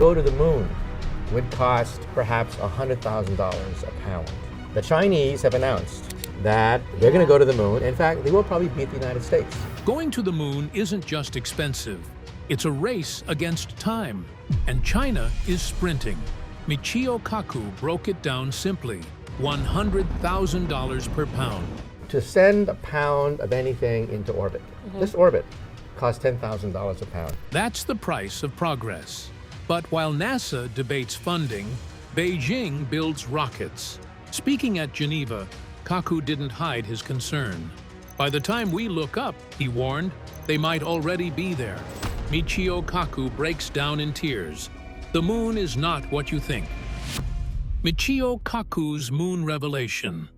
go to the moon would cost perhaps $100,000 a pound. The Chinese have announced that they're going to go to the moon. In fact, they will probably beat the United States. Going to the moon isn't just expensive. It's a race against time. And China is sprinting. Michio Kaku broke it down simply. $100,000 per pound. To send a pound of anything into orbit, this orbit costs $10,000 a pound. That's the price of progress. But while NASA debates funding, Beijing builds rockets. Speaking at Geneva, Kaku didn't hide his concern. By the time we look up, he warned, they might already be there. Michio Kaku breaks down in tears. The moon is not what you think. Michio Kaku's moon revelation.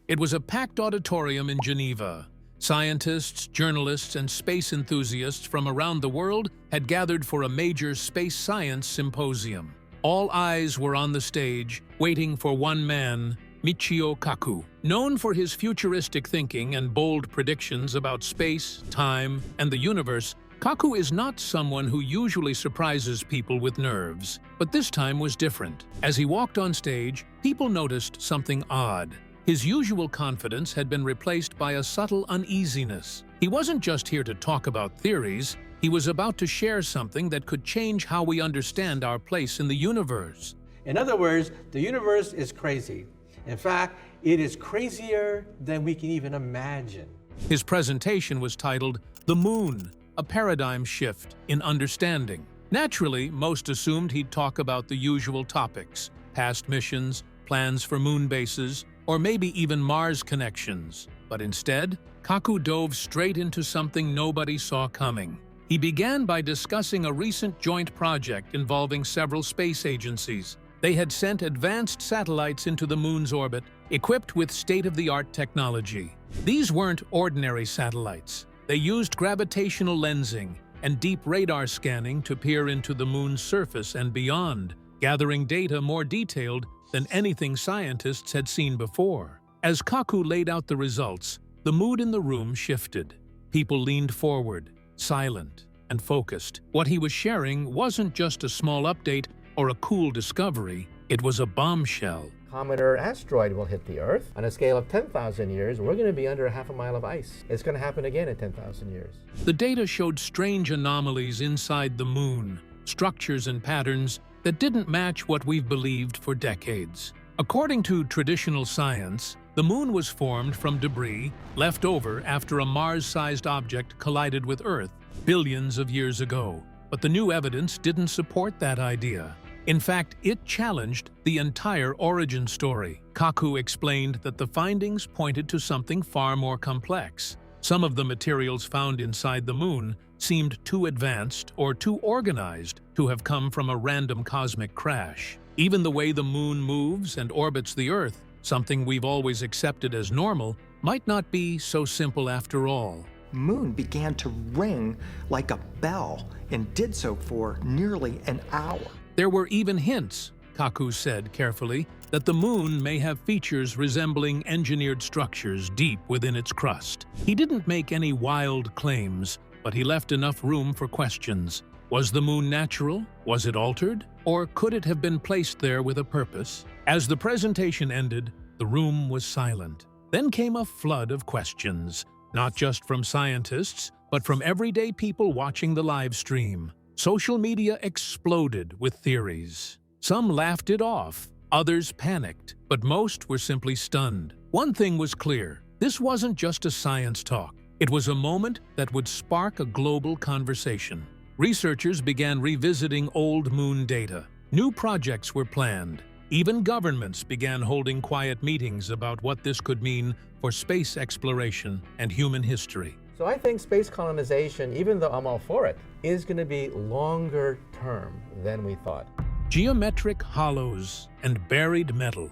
It was a packed auditorium in Geneva. Scientists, journalists, and space enthusiasts from around the world had gathered for a major space science symposium. All eyes were on the stage, waiting for one man, Michio Kaku. Known for his futuristic thinking and bold predictions about space, time, and the universe, Kaku is not someone who usually surprises people with nerves. But this time was different. As he walked on stage, people noticed something odd. His usual confidence had been replaced by a subtle uneasiness. He wasn't just here to talk about theories, he was about to share something that could change how we understand our place in the universe. In other words, the universe is crazy. In fact, it is crazier than we can even imagine. His presentation was titled, "The Moon, a Paradigm Shift in Understanding." Naturally, most assumed he'd talk about the usual topics, past missions, plans for moon bases, or maybe even Mars connections. But instead, Kaku dove straight into something nobody saw coming. He began by discussing a recent joint project involving several space agencies. They had sent advanced satellites into the moon's orbit, equipped with state-of-the-art technology. These weren't ordinary satellites. They used gravitational lensing and deep radar scanning to peer into the moon's surface and beyond, gathering data more detailed than anything scientists had seen before. As Kaku laid out the results, the mood in the room shifted. People leaned forward, silent and focused. What he was sharing wasn't just a small update or a cool discovery, it was a bombshell. Comet or asteroid will hit the Earth. On a scale of 10,000 years, we're going to be under half a mile of ice. It's going to happen again in 10,000 years. The data showed strange anomalies inside the moon, structures and patterns that didn't match what we've believed for decades. According to traditional science, the moon was formed from debris left over after a Mars-sized object collided with Earth billions of years ago. But the new evidence didn't support that idea. In fact, it challenged the entire origin story. Kaku explained that the findings pointed to something far more complex. Some of the materials found inside the moon seemed too advanced or too organized to have come from a random cosmic crash. Even the way the moon moves and orbits the Earth, something we've always accepted as normal, might not be so simple after all. Moon began to ring like a bell and did so for nearly an hour. There were even hints, Kaku said carefully, that the moon may have features resembling engineered structures deep within its crust. He didn't make any wild claims, but he left enough room for questions. Was the moon natural? Was it altered? Or could it have been placed there with a purpose? As the presentation ended, the room was silent. Then came a flood of questions, not just from scientists, but from everyday people watching the live stream. Social media exploded with theories. Some laughed it off, others panicked, but most were simply stunned. One thing was clear, this wasn't just a science talk. It was a moment that would spark a global conversation. Researchers began revisiting old moon data. New projects were planned. Even governments began holding quiet meetings about what this could mean for space exploration and human history. So I think space colonization, even though I'm all for it, is going to be longer term than we thought. Geometric hollows and buried metal.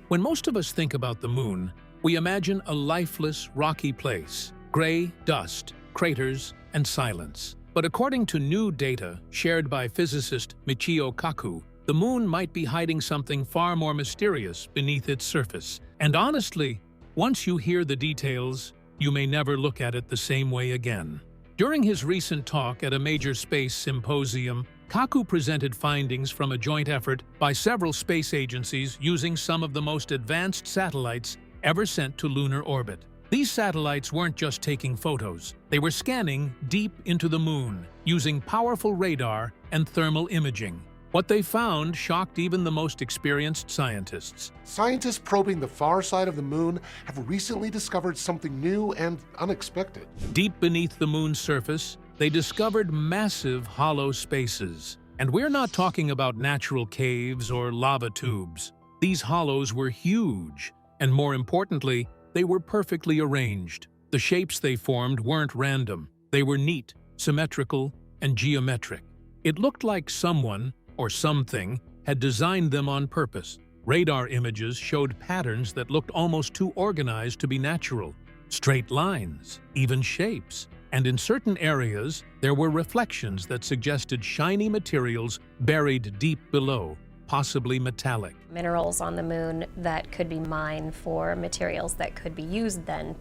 When most of us think about the moon, we imagine a lifeless, rocky place, gray dust, craters, and silence. But according to new data shared by physicist Michio Kaku, the moon might be hiding something far more mysterious beneath its surface. And honestly, once you hear the details, you may never look at it the same way again. During his recent talk at a major space symposium, Kaku presented findings from a joint effort by several space agencies using some of the most advanced satellites ever sent to lunar orbit. These satellites weren't just taking photos, they were scanning deep into the moon, using powerful radar and thermal imaging. What they found shocked even the most experienced scientists. Scientists probing the far side of the moon have recently discovered something new and unexpected. Deep beneath the moon's surface, they discovered massive hollow spaces. And we're not talking about natural caves or lava tubes. These hollows were huge, and more importantly, they were perfectly arranged. The shapes they formed weren't random. They were neat, symmetrical, and geometric. It looked like someone, or something, had designed them on purpose. Radar images showed patterns that looked almost too organized to be natural. Straight lines, even shapes. And in certain areas, there were reflections that suggested shiny materials buried deep below, possibly metallic. Minerals on the moon that could be mined for materials that could be used then,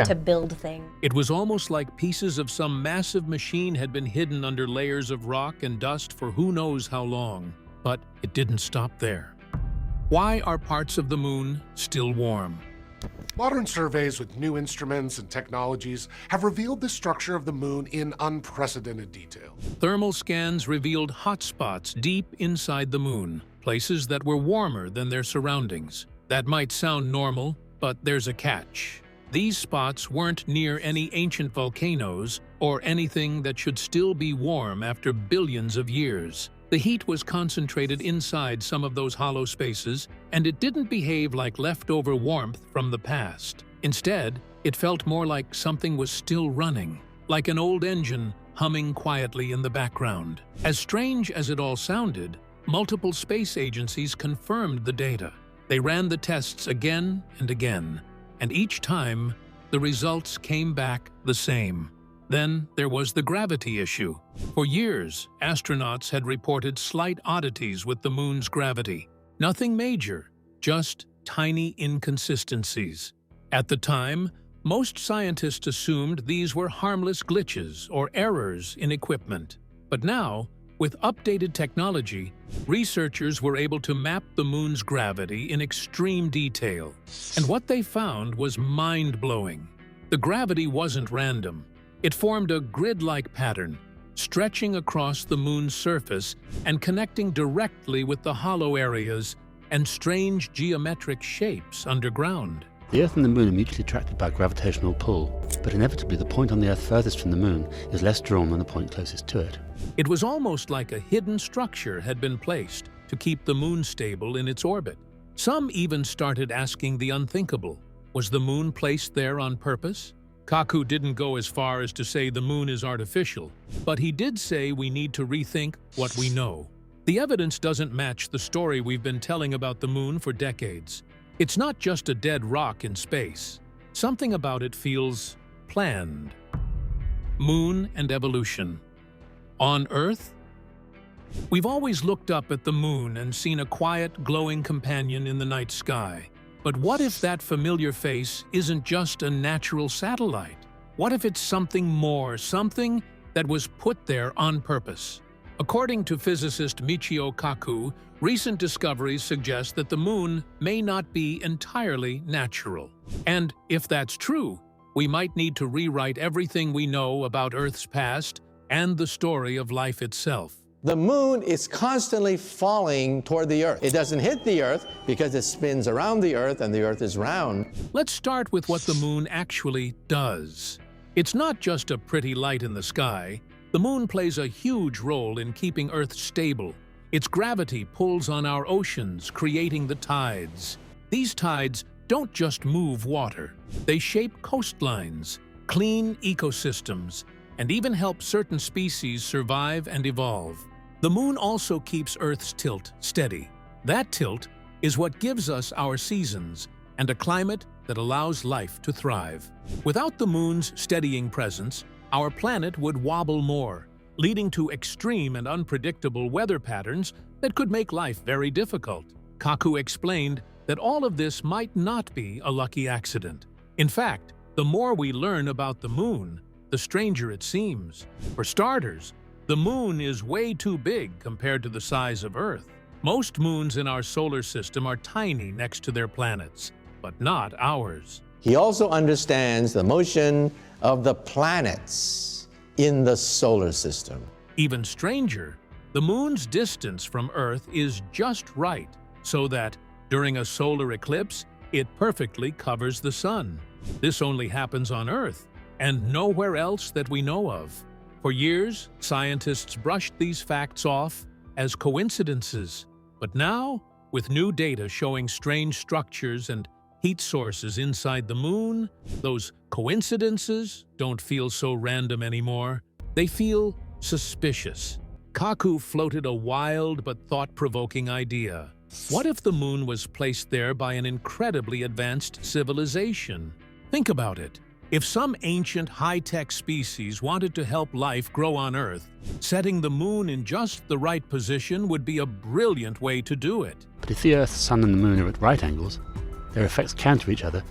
to build things. It was almost like pieces of some massive machine had been hidden under layers of rock and dust for who knows how long. But it didn't stop there. Why are parts of the moon still warm? Modern surveys with new instruments and technologies have revealed the structure of the moon in unprecedented detail. Thermal scans revealed hotspots deep inside the moon, places that were warmer than their surroundings. That might sound normal, but there's a catch. These spots weren't near any ancient volcanoes or anything that should still be warm after billions of years. The heat was concentrated inside some of those hollow spaces, and it didn't behave like leftover warmth from the past. Instead, it felt more like something was still running, like an old engine humming quietly in the background. As strange as it all sounded, multiple space agencies confirmed the data. They ran the tests again and again, and each time, the results came back the same. Then there was the gravity issue. For years, astronauts had reported slight oddities with the moon's gravity. Nothing major, just tiny inconsistencies. At the time, most scientists assumed these were harmless glitches or errors in equipment. But now, with updated technology, researchers were able to map the moon's gravity in extreme detail. And what they found was mind-blowing. The gravity wasn't random. It formed a grid-like pattern, stretching across the moon's surface and connecting directly with the hollow areas and strange geometric shapes underground. The Earth and the Moon are mutually attracted by a gravitational pull, but inevitably the point on the Earth furthest from the Moon is less drawn than the point closest to it. It was almost like a hidden structure had been placed to keep the Moon stable in its orbit. Some even started asking the unthinkable. Was the Moon placed there on purpose? Kaku didn't go as far as to say the Moon is artificial, but he did say we need to rethink what we know. The evidence doesn't match the story we've been telling about the Moon for decades. It's not just a dead rock in space. Something about it feels planned. Moon and evolution. On Earth? We've always looked up at the Moon and seen a quiet, glowing companion in the night sky. But what if that familiar face isn't just a natural satellite? What if it's something more, something that was put there on purpose? According to physicist Michio Kaku, recent discoveries suggest that the Moon may not be entirely natural. And if that's true, we might need to rewrite everything we know about Earth's past and the story of life itself. The moon is constantly falling toward the Earth. It doesn't hit the Earth because it spins around the Earth and the Earth is round. Let's start with what the Moon actually does. It's not just a pretty light in the sky. The Moon plays a huge role in keeping Earth stable. Its gravity pulls on our oceans, creating the tides. These tides don't just move water. They shape coastlines, clean ecosystems, and even help certain species survive and evolve. The Moon also keeps Earth's tilt steady. That tilt is what gives us our seasons and a climate that allows life to thrive. Without the Moon's steadying presence, our planet would wobble more, leading to extreme and unpredictable weather patterns that could make life very difficult. Kaku explained that all of this might not be a lucky accident. In fact, the more we learn about the Moon, the stranger it seems. For starters, The moon is way too big compared to the size of Earth. Most moons in our solar system are tiny next to their planets, but not ours. He also understands the motion of the planets in the solar system. Even stranger, the moon's distance from Earth is just right, so that during a solar eclipse, it perfectly covers the sun. This only happens on Earth, and nowhere else that we know of. For years, scientists brushed these facts off as coincidences. But now, with new data showing strange structures and heat sources inside the moon, those coincidences don't feel so random anymore. They feel suspicious. Kaku floated a wild but thought-provoking idea. What if the moon was placed there by an incredibly advanced civilization? Think about it. If some ancient high-tech species wanted to help life grow on Earth, setting the moon in just the right position would be a brilliant way to do it. But if the Earth, Sun and the Moon are at right angles, their effects counter each other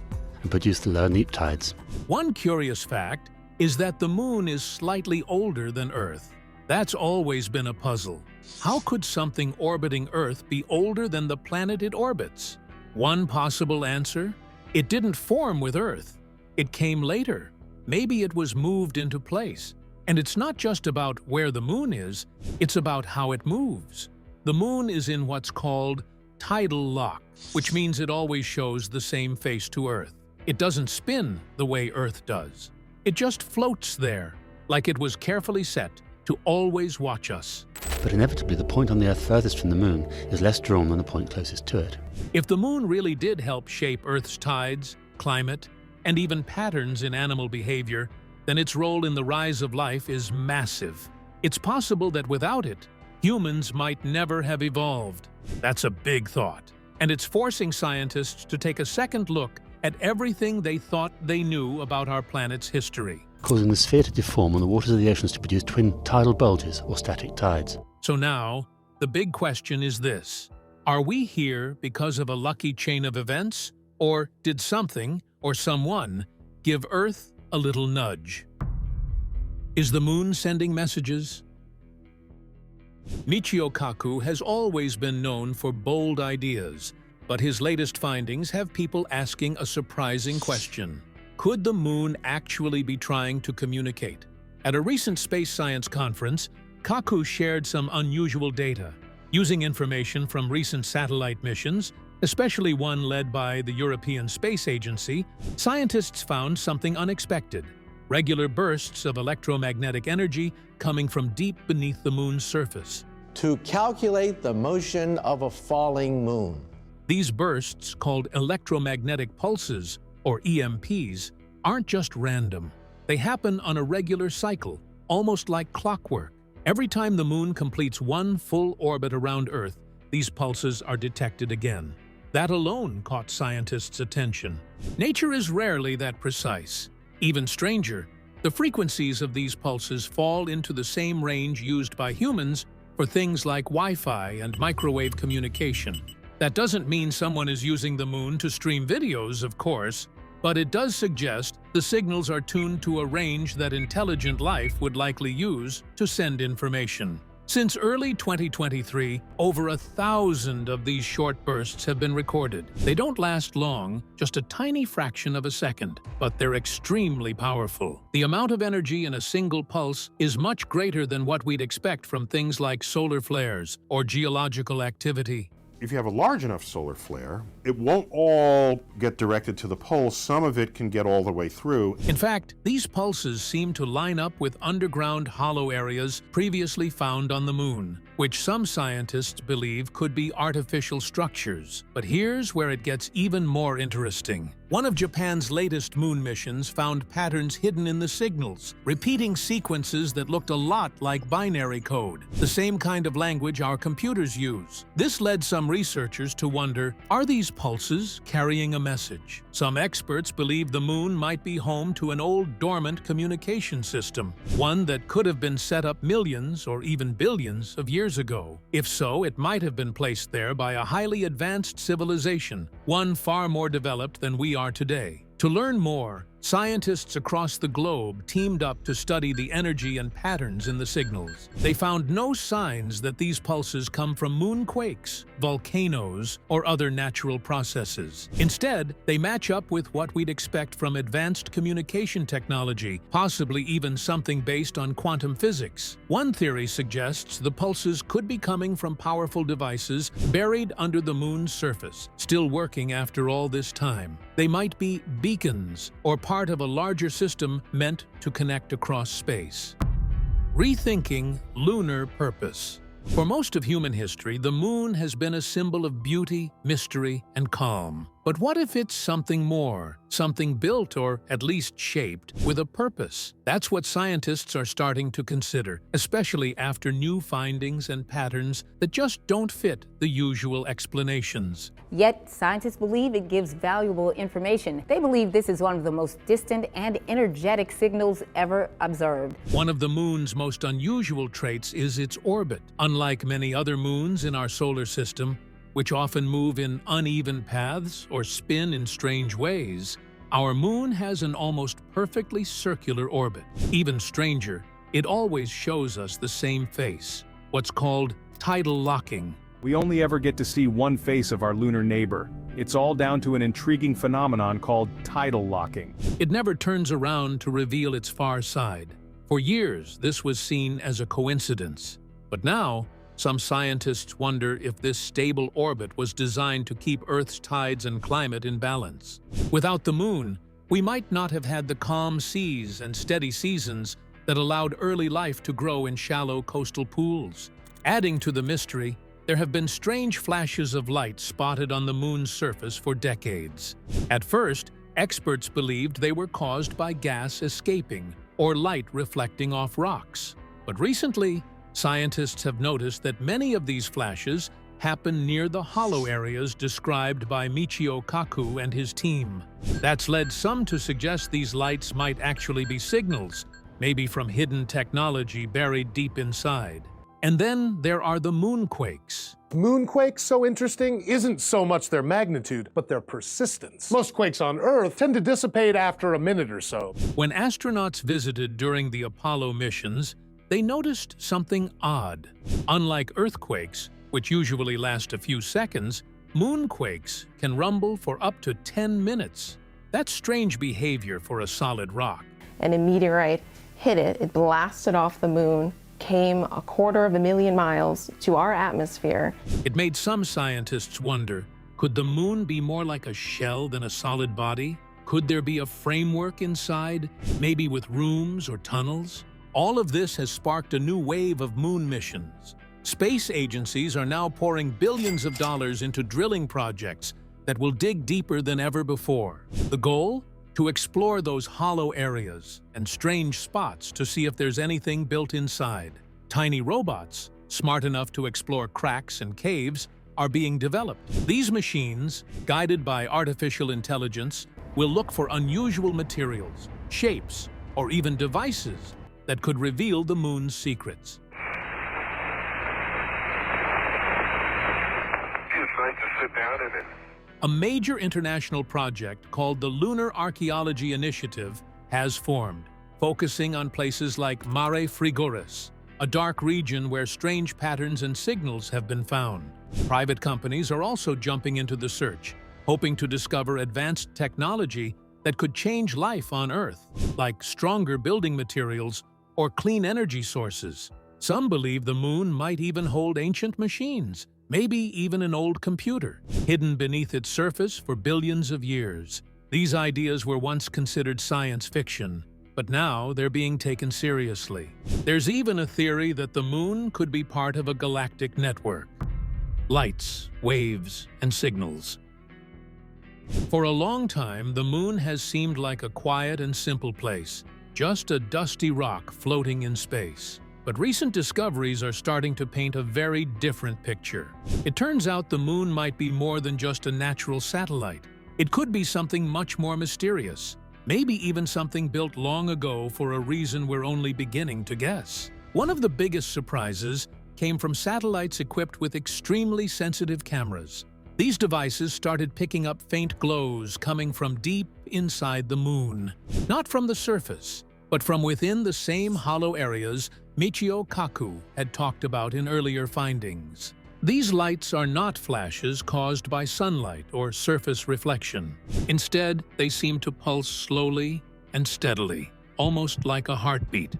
and produce the lower neap tides. One curious fact is that the moon is slightly older than Earth. That's always been a puzzle. How could something orbiting Earth be older than the planet it orbits? One possible answer? It didn't form with Earth. It came later. Maybe it was moved into place. And it's not just about where the moon is, it's about how it moves. The moon is in what's called tidal lock, which means it always shows the same face to Earth. It doesn't spin the way Earth does. It just floats there, like it was carefully set to always watch us. But inevitably, the point on the Earth furthest from the Moon is less drawn than the point closest to it. If the moon really did help shape Earth's tides, climate, and even patterns in animal behavior, then its role in the rise of life is massive. It's possible that without it, humans might never have evolved. That's a big thought. And it's forcing scientists to take a second look at everything they thought they knew about our planet's history. Causing the sphere to deform and the waters of the oceans to produce twin tidal bulges or static tides. So now, the big question is this. Are we here because of a lucky chain of events? Or did something, or someone, give Earth a little nudge? Is the moon sending messages? Michio Kaku has always been known for bold ideas, but his latest findings have people asking a surprising question. Could the moon actually be trying to communicate? At a recent space science conference, Kaku shared some unusual data. Using information from recent satellite missions, especially one led by the European Space Agency, scientists found something unexpected: regular bursts of electromagnetic energy coming from deep beneath the moon's surface. To calculate the motion of a falling moon. These bursts, called electromagnetic pulses, or EMPs, aren't just random. They happen on a regular cycle, almost like clockwork. Every time the moon completes one full orbit around Earth, these pulses are detected again. That alone caught scientists' attention. Nature is rarely that precise. Even stranger, the frequencies of these pulses fall into the same range used by humans for things like Wi-Fi and microwave communication. That doesn't mean someone is using the moon to stream videos, of course, but it does suggest the signals are tuned to a range that intelligent life would likely use to send information. Since early 2023, over 1,000 of these short bursts have been recorded. They don't last long, just a tiny fraction of a second, but they're extremely powerful. The amount of energy in a single pulse is much greater than what we'd expect from things like solar flares or geological activity. If you have a large enough solar flare, it won't all get directed to the pole. Some of it can get all the way through. In fact, these pulses seem to line up with underground hollow areas previously found on the moon, which some scientists believe could be artificial structures. But here's where it gets even more interesting. One of Japan's latest moon missions found patterns hidden in the signals, repeating sequences that looked a lot like binary code, the same kind of language our computers use. This led some researchers to wonder, are these pulses carrying a message? Some experts believe the moon might be home to an old dormant communication system, one that could have been set up millions or even billions of years ago. If so, it might have been placed there by a highly advanced civilization, one far more developed than we are today. To learn more, scientists across the globe teamed up to study the energy and patterns in the signals. They found no signs that these pulses come from moonquakes, volcanoes, or other natural processes. Instead, they match up with what we'd expect from advanced communication technology, possibly even something based on quantum physics. One theory suggests the pulses could be coming from powerful devices buried under the moon's surface, still working after all this time. They might be beacons or part of a larger system meant to connect across space. Rethinking lunar purpose. For most of human history, the moon has been a symbol of beauty, mystery, and calm. But what if it's something more, something built or at least shaped with a purpose? That's what scientists are starting to consider, especially after new findings and patterns that just don't fit the usual explanations. Yet, scientists believe it gives valuable information. They believe this is one of the most distant and energetic signals ever observed. One of the moon's most unusual traits is its orbit. Unlike many other moons in our solar system, which often move in uneven paths or spin in strange ways, our moon has an almost perfectly circular orbit. Even stranger, it always shows us the same face, what's called tidal locking. We only ever get to see one face of our lunar neighbor. It's all down to an intriguing phenomenon called tidal locking. It never turns around to reveal its far side. For years, this was seen as a coincidence. But now, some scientists wonder if this stable orbit was designed to keep Earth's tides and climate in balance. Without the moon, we might not have had the calm seas and steady seasons that allowed early life to grow in shallow coastal pools. Adding to the mystery, there have been strange flashes of light spotted on the moon's surface for decades. At first, experts believed they were caused by gas escaping or light reflecting off rocks. But recently, scientists have noticed that many of these flashes happen near the hollow areas described by Michio Kaku and his team. That's led some to suggest these lights might actually be signals, maybe from hidden technology buried deep inside. And then there are the moonquakes. Moonquakes, so interesting, isn't so much their magnitude, but their persistence. Most quakes on Earth tend to dissipate after a minute or so. When astronauts visited during the Apollo missions, they noticed something odd. Unlike earthquakes, which usually last a few seconds, moonquakes can rumble for up to 10 minutes. That's strange behavior for a solid rock. And a meteorite hit it, it blasted off the moon, came 250,000 miles to our atmosphere. It made some scientists wonder, could the moon be more like a shell than a solid body? Could there be a framework inside, maybe with rooms or tunnels? All of this has sparked a new wave of moon missions. Space agencies are now pouring billions of dollars into drilling projects that will dig deeper than ever before. The goal? To explore those hollow areas and strange spots to see if there's anything built inside. Tiny robots, smart enough to explore cracks and caves, are being developed. These machines, guided by artificial intelligence, will look for unusual materials, shapes, or even devices that could reveal the moon's secrets. It's nice to sit down in it. A major international project called the Lunar Archaeology Initiative has formed, focusing on places like Mare Frigoris, a dark region where strange patterns and signals have been found. Private companies are also jumping into the search, hoping to discover advanced technology that could change life on Earth, like stronger building materials or clean energy sources. Some believe the moon might even hold ancient machines, maybe even an old computer, hidden beneath its surface for billions of years. These ideas were once considered science fiction, but now they're being taken seriously. There's even a theory that the moon could be part of a galactic network. Lights, waves, and signals. For a long time, the moon has seemed like a quiet and simple place, just a dusty rock floating in space. But recent discoveries are starting to paint a very different picture. It turns out the moon might be more than just a natural satellite. It could be something much more mysterious, maybe even something built long ago for a reason we're only beginning to guess. One of the biggest surprises came from satellites equipped with extremely sensitive cameras. These devices started picking up faint glows coming from deep inside the moon, not from the surface, but from within the same hollow areas Michio Kaku had talked about in earlier findings. These lights are not flashes caused by sunlight or surface reflection. Instead, they seem to pulse slowly and steadily, almost like a heartbeat.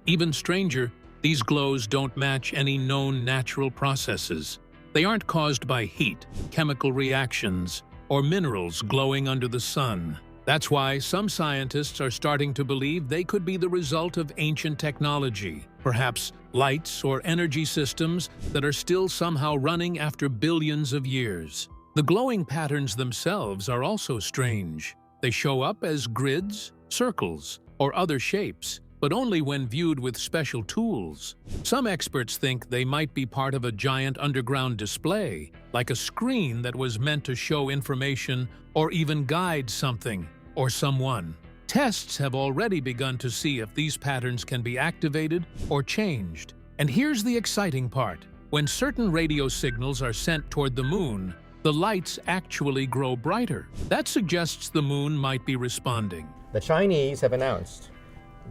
Even stranger, these glows don't match any known natural processes. They aren't caused by heat, chemical reactions, or minerals glowing under the sun. That's why some scientists are starting to believe they could be the result of ancient technology, perhaps lights or energy systems that are still somehow running after billions of years. The glowing patterns themselves are also strange. They show up as grids, circles, or other shapes, but only when viewed with special tools. Some experts think they might be part of a giant underground display, like a screen that was meant to show information or even guide something or someone. Tests have already begun to see if these patterns can be activated or changed. And here's the exciting part. When certain radio signals are sent toward the moon, the lights actually grow brighter. That suggests the moon might be responding. The Chinese have announced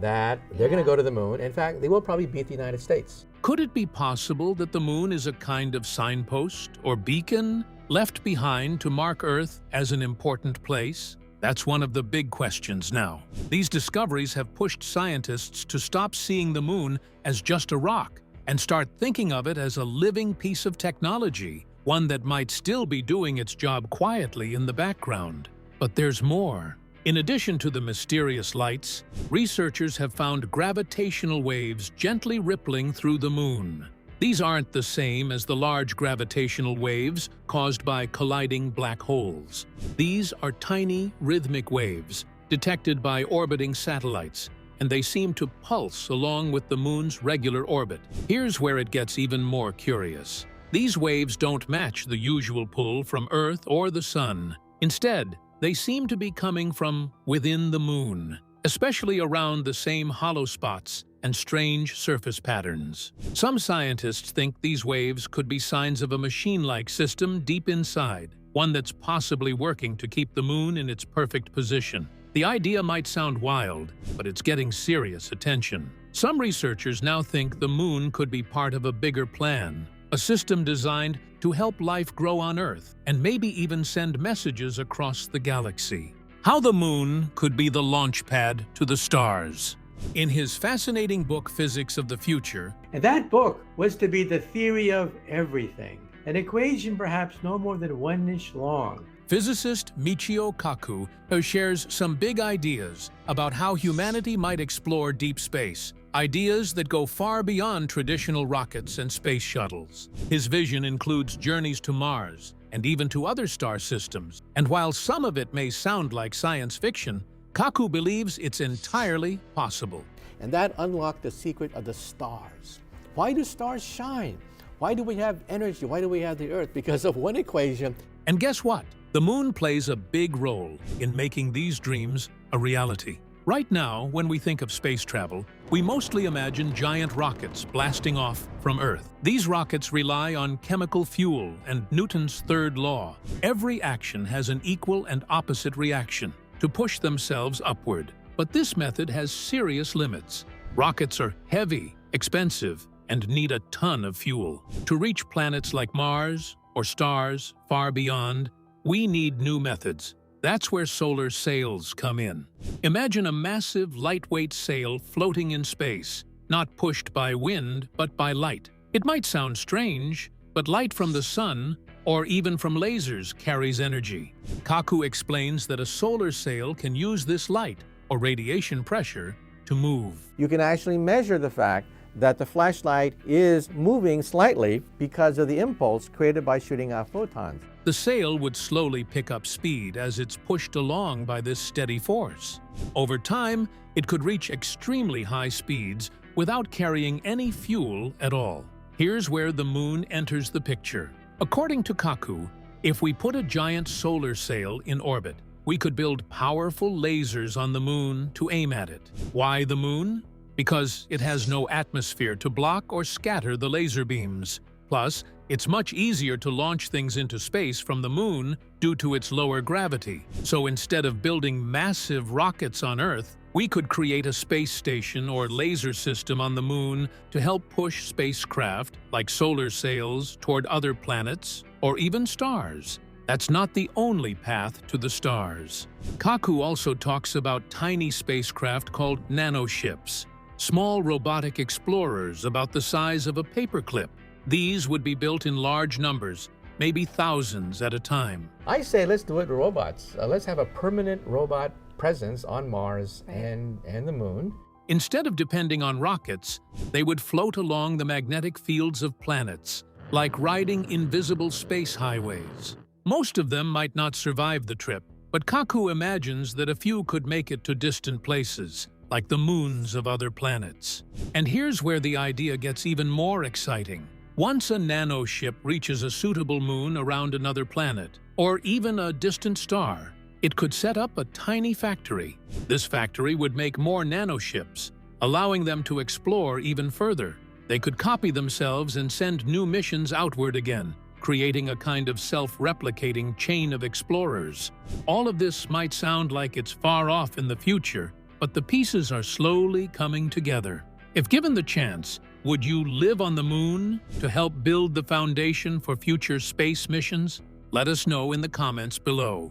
that they're going to go to the moon. In fact, they will probably beat the United States. Could it be possible that the moon is a kind of signpost or beacon left behind to mark Earth as an important place? That's one of the big questions now. These discoveries have pushed scientists to stop seeing the moon as just a rock and start thinking of it as a living piece of technology, one that might still be doing its job quietly in the background. But there's more. In addition to the mysterious lights, researchers have found gravitational waves gently rippling through the moon. These aren't the same as the large gravitational waves caused by colliding black holes. These are tiny, rhythmic waves detected by orbiting satellites, and they seem to pulse along with the moon's regular orbit. Here's where it gets even more curious. These waves don't match the usual pull from Earth or the sun. Instead, they seem to be coming from within the moon, especially around the same hollow spots and strange surface patterns. Some scientists think these waves could be signs of a machine-like system deep inside, one that's possibly working to keep the moon in its perfect position. The idea might sound wild, but it's getting serious attention. Some researchers now think the moon could be part of a bigger plan, a system designed to help life grow on Earth and maybe even send messages across the galaxy. How the moon could be the launch pad to the stars. In his fascinating book, Physics of the Future, and that book was to be the theory of everything, an equation perhaps no more than 1 inch long. physicist Michio Kaku shares some big ideas about how humanity might explore deep space, ideas that go far beyond traditional rockets and space shuttles. His vision includes journeys to Mars and even to other star systems. And while some of it may sound like science fiction, Kaku believes it's entirely possible. And that unlocked the secret of the stars. Why do stars shine? Why do we have energy? Why do we have the Earth? Because of one equation. And guess what? The moon plays a big role in making these dreams a reality. Right now, when we think of space travel, we mostly imagine giant rockets blasting off from Earth. These rockets rely on chemical fuel and Newton's third law. Every action has an equal and opposite reaction to push themselves upward. But this method has serious limits. Rockets are heavy, expensive, and need a ton of fuel. To reach planets like Mars or stars far beyond, we need new methods. That's where solar sails come in. Imagine a massive, lightweight sail floating in space, not pushed by wind, but by light. It might sound strange, but light from the sun, or even from lasers, carries energy. Kaku explains that a solar sail can use this light, or radiation pressure, to move. You can actually measure the fact that the flashlight is moving slightly because of the impulse created by shooting out photons. The sail would slowly pick up speed as it's pushed along by this steady force. Over time, it could reach extremely high speeds without carrying any fuel at all. Here's where the moon enters the picture. According to Kaku, if we put a giant solar sail in orbit, we could build powerful lasers on the moon to aim at it. Why the moon? Because it has no atmosphere to block or scatter the laser beams. Plus, it's much easier to launch things into space from the moon due to its lower gravity. So instead of building massive rockets on Earth, we could create a space station or laser system on the moon to help push spacecraft, like solar sails, toward other planets or even stars. That's not the only path to the stars. Kaku also talks about tiny spacecraft called nanoships, small robotic explorers about the size of a paperclip. These would be built in large numbers, maybe thousands at a time. I say let's do it with robots. Let's have a permanent robot presence on Mars and the moon. Instead of depending on rockets, they would float along the magnetic fields of planets, like riding invisible space highways. Most of them might not survive the trip, but Kaku imagines that a few could make it to distant places, like the moons of other planets. And here's where the idea gets even more exciting. Once a nanoship reaches a suitable moon around another planet, or even a distant star, it could set up a tiny factory. This factory would make more nanoships, allowing them to explore even further. They could copy themselves and send new missions outward again, creating a kind of self-replicating chain of explorers. All of this might sound like it's far off in the future, but the pieces are slowly coming together. If given the chance, would you live on the moon to help build the foundation for future space missions? Let us know in the comments below.